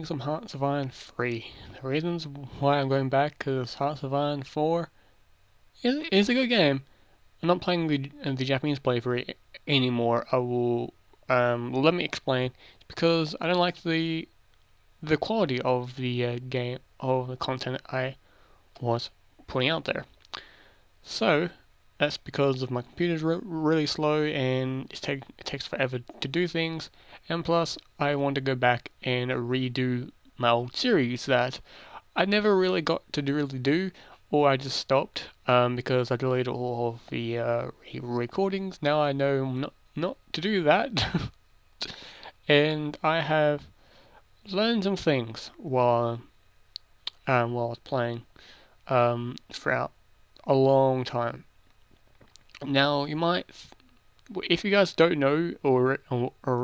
playing some Hearts of Iron 3. The reasons why I'm going back because Hearts of Iron 4 is a good game. I'm not playing the Japanese playthrough anymore. I will let me explain. It's because I don't like the quality of the game of the content I was putting out there. So that's because of my computer's really slow and it takes forever to do things, and plus I want to go back and redo my old series that I never really got to really do, or I just stopped because I deleted all of the recordings. Now I know not to do that, and I have learned some things while I was playing throughout a long time. Now, you might, if you guys don't know, or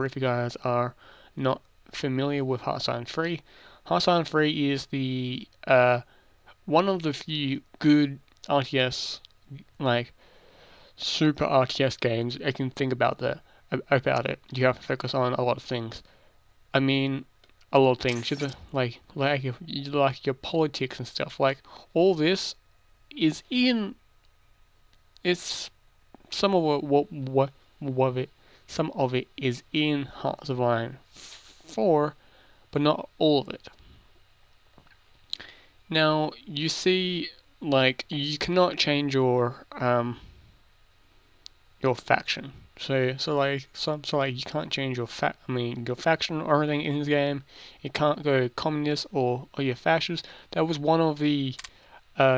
if you guys are not familiar with Hearthstone 3, Hearthstone 3 is the one of the few good RTS, like super RTS games I can think about it. You have to focus on a lot of things. I mean, a lot of things. Like your politics and stuff. Like all this is in. It's some of what it some of it is in Hearts of Iron 4, but not all of it. Now you see, like you cannot change your faction. So you can't change your faction or anything in this game. You can't go communist or your fascist. That was one of the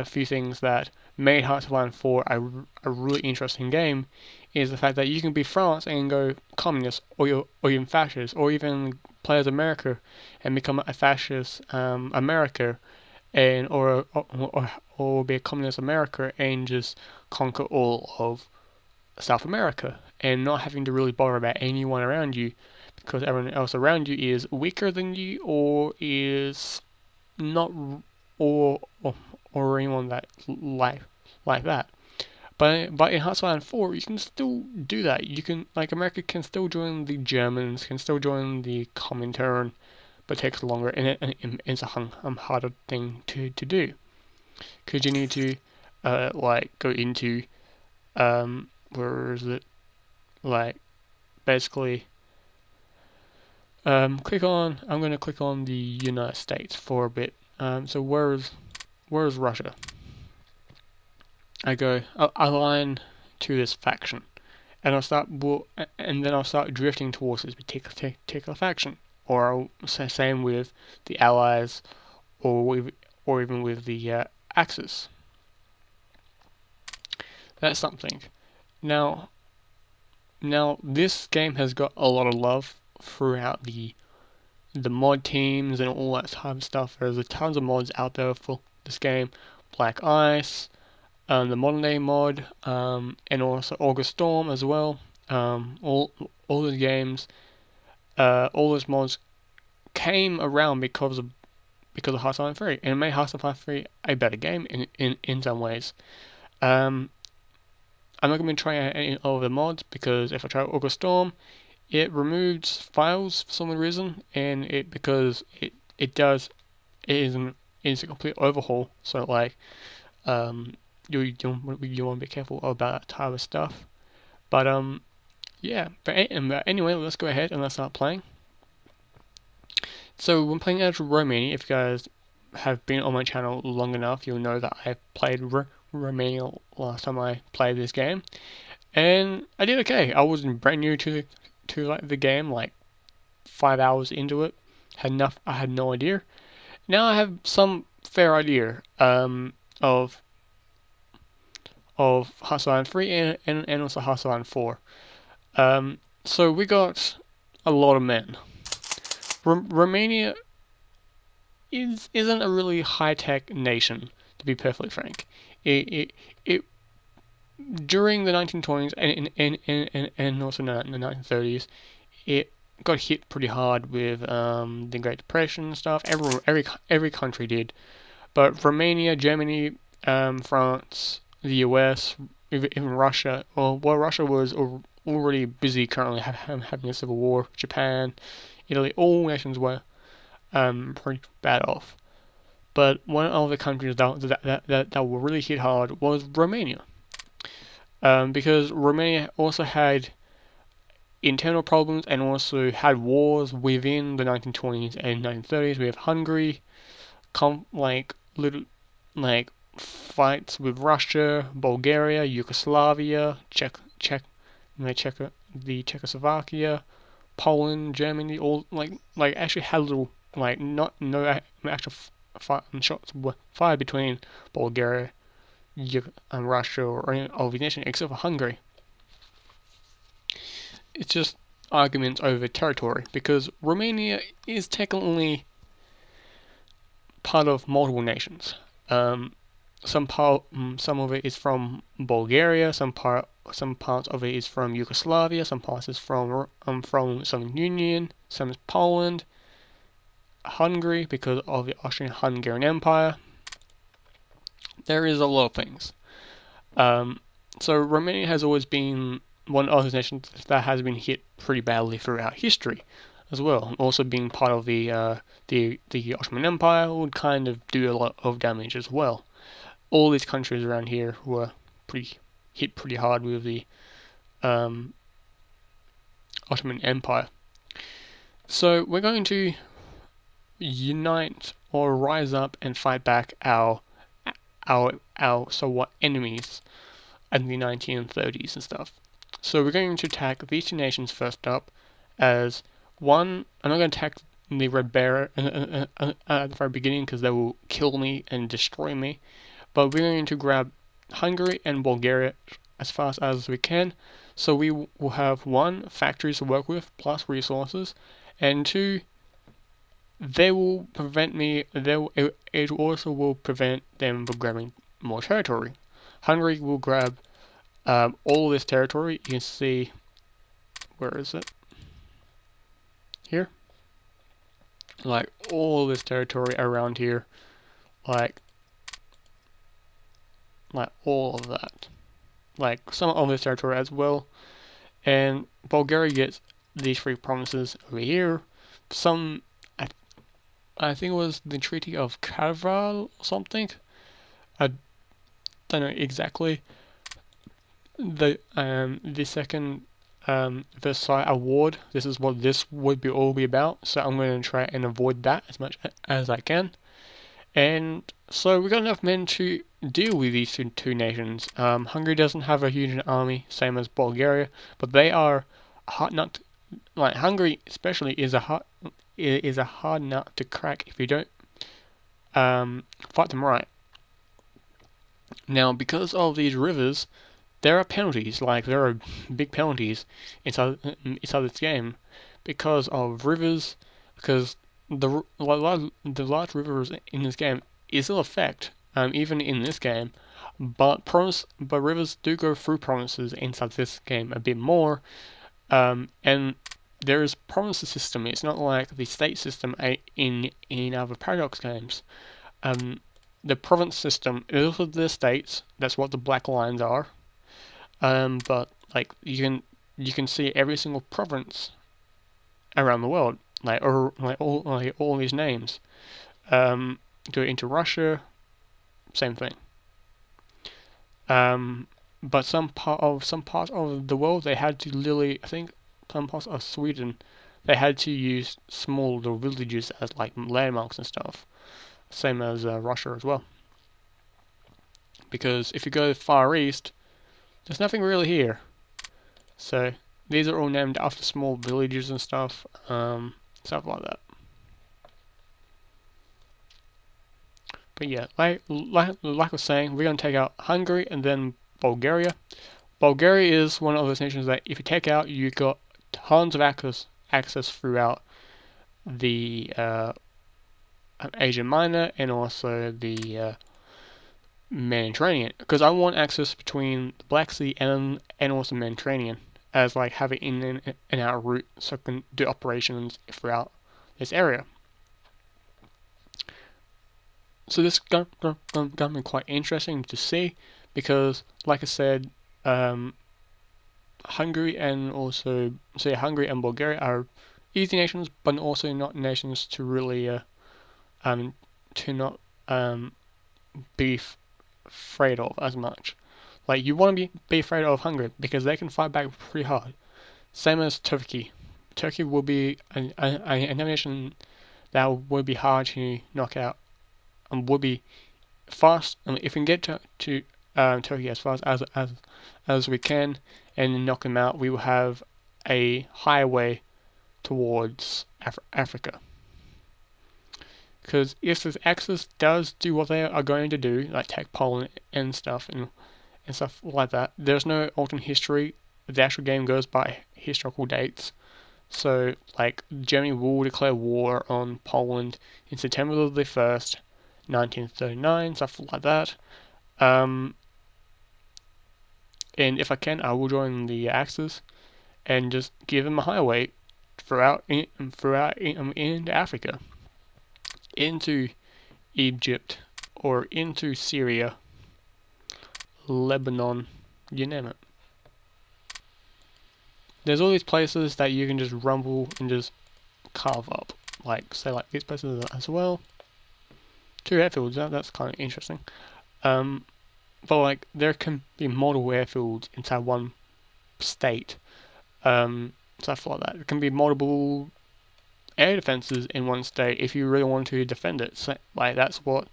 few things that made Hearts of Iron 4 a really interesting game, is the fact that you can be France and go communist, or even fascist, or even play as America and become a fascist America, and or be a communist America and just conquer all of South America and not having to really bother about anyone around you because everyone else around you is weaker than you or is not or or anyone that like that. But in Hearts of Iron 4, you can still do that. You can like America can still join the Germans, can still join the Comintern, but it takes longer and it's a harder thing to do because you need to like go into where is it, like basically click on. I'm going to click on the United States for a bit. So where's Russia? I go align to this faction, and then I'll start drifting towards this particular faction, or I'll say same with the Allies, or even with the Axis. That's something. Now this game has got a lot of love throughout the mod teams and all that type of stuff. There's tons of mods out there for this game. Black Ice, the modern day mod, and also August Storm as well. All the games, all those mods came around because of Hearts of Iron 3, and it made Hearts of Iron 3 a better game in some ways. I'm not going to try any of the mods because if I try August Storm, it removes files for some reason, and it is a complete overhaul. So like, you want to be careful about that type of stuff. But yeah. But anyway, let's go ahead and let's start playing. So when playing as Romania, if you guys have been on my channel long enough, you'll know that I played Romania last time I played this game, and I did okay. I was brand new to like the game, like 5 hours into it. I had no idea. Now I have some fair idea of Hearts of Iron 3 and also Hearts of Iron 4. So we got a lot of men. Romania isn't a really high-tech nation, to be perfectly frank. It during the 1920s and also in the 1930s, it got hit pretty hard with the Great Depression and stuff. Every country did, but Romania, Germany, France, the US, even Russia. Well, Russia was already busy currently having a civil war. Japan, Italy, all nations were pretty bad off. But one of the countries that were really hit hard was Romania, because Romania also had internal problems and also had wars within the 1920s and 1930s. We have Hungary, like fights with Russia, Bulgaria, Yugoslavia, the Czechoslovakia, Poland, Germany, all like actually had little like not no actual shots were fired between Bulgaria and Russia or any of the nation except for Hungary. It's just arguments over territory because Romania is technically part of multiple nations. Some of it is from Bulgaria, some parts of it is from Yugoslavia, some parts is from Soviet Union, some is Poland, Hungary because of the Austrian-Hungarian Empire. There is a lot of things. So Romania has always been one of those nations that has been hit pretty badly throughout history, as well. Also being part of the Ottoman Empire would kind of do a lot of damage as well. All these countries around here were hit pretty hard with the Ottoman Empire. So we're going to unite or rise up and fight back our somewhat enemies in the 1930s and stuff. So we're going to attack these two nations first up. As one, I'm not going to attack the Red Bear at the very beginning because they will kill me and destroy me. But we're going to grab Hungary and Bulgaria as fast as we can. So we will have one, factories to work with plus resources, and two, they will prevent me. It also will prevent them from grabbing more territory. Hungary will grab all this territory. You can see, where is it? Here, like all this territory around here, like all of that, like some of this territory as well. And Bulgaria gets these three provinces over here. Some, I think it was the Treaty of Carval or something. I don't know exactly. The second Versailles Award. This is what this would all be about. So I'm going to try and avoid that as much as I can. And so we've got enough men to deal with these two nations. Hungary doesn't have a huge army, same as Bulgaria, but they are a hard nut. Like Hungary, especially, is a hard nut to crack if you don't fight them right. Now, because of these rivers, there are penalties. Like there are big penalties inside this game because of rivers. Because the large rivers in this game is still effect, even in this game, but rivers do go through provinces inside this game a bit more, and there is province system. It's not like the state system in other Paradox games. The province system is also the states. That's what the black lines are. But like you can see every single province around the world. All these names. Go into Russia, same thing. But some parts of the world they had to literally, I think some parts of Sweden, they had to use small little villages as like landmarks and stuff. Same as Russia as well. Because if you go far east, there's nothing really here. So these are all named after small villages and stuff. Stuff like that. But yeah, like I was saying, we're gonna take out Hungary and then Bulgaria. Bulgaria is one of those nations that if you take out, you got tons of access throughout the Asia Minor and also the Mediterranean. Because I want access between the Black Sea and also Mediterranean as like have it in and out route so I can do operations throughout this area. So this is going to be quite interesting to see because, like I said, Hungary and Bulgaria are easy nations, but also not nations to really to not be afraid of as much. Like, you want to be afraid of Hungary because they can fight back pretty hard. Same as Turkey. Turkey will be a nation that would be hard to knock out and would be fast. And if we can get to Turkey as fast as we can and knock them out, we will have a highway towards Africa. Because if this Axis does do what they are going to do, like take Poland and stuff and stuff like that, there's no alternate history. The actual game goes by historical dates. So, like, Germany will declare war on Poland in September the 1st, 1939, stuff like that. And if I can, I will join the Axis and just give them a highway throughout into Africa, into Egypt, or into Syria, Lebanon, you name it. There's all these places that you can just rumble and just carve up, like say like these places as well. 2 airfields, that's kind of interesting. But like there can be multiple airfields inside one state, stuff like that. There can be multiple air defenses in one state if you really want to defend it. So, like that's what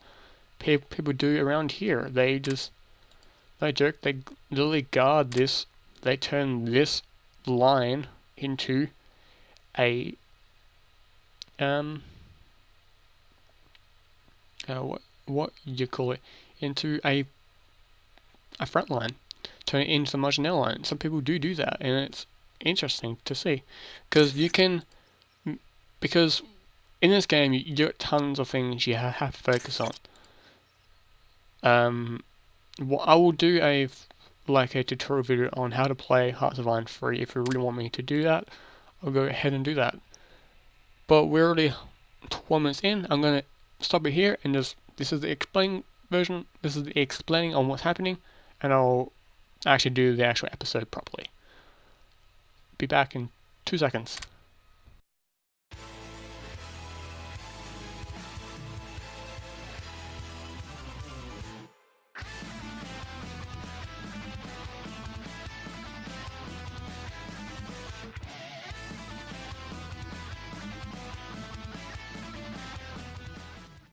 people do around here. They literally guard this. They turn this line into a what you call it, into a front line, turn it into the Marginal line. Some people do that, and it's interesting to see because in this game you get tons of things you have to focus on. I will do a tutorial video on how to play Hearts of Iron 3. If you really want me to do that, I'll go ahead and do that. But we're already 12 minutes in. I'm going to stop it here and this is the explain version. This is the explaining on what's happening, and I'll actually do the actual episode properly. Be back in 2 seconds.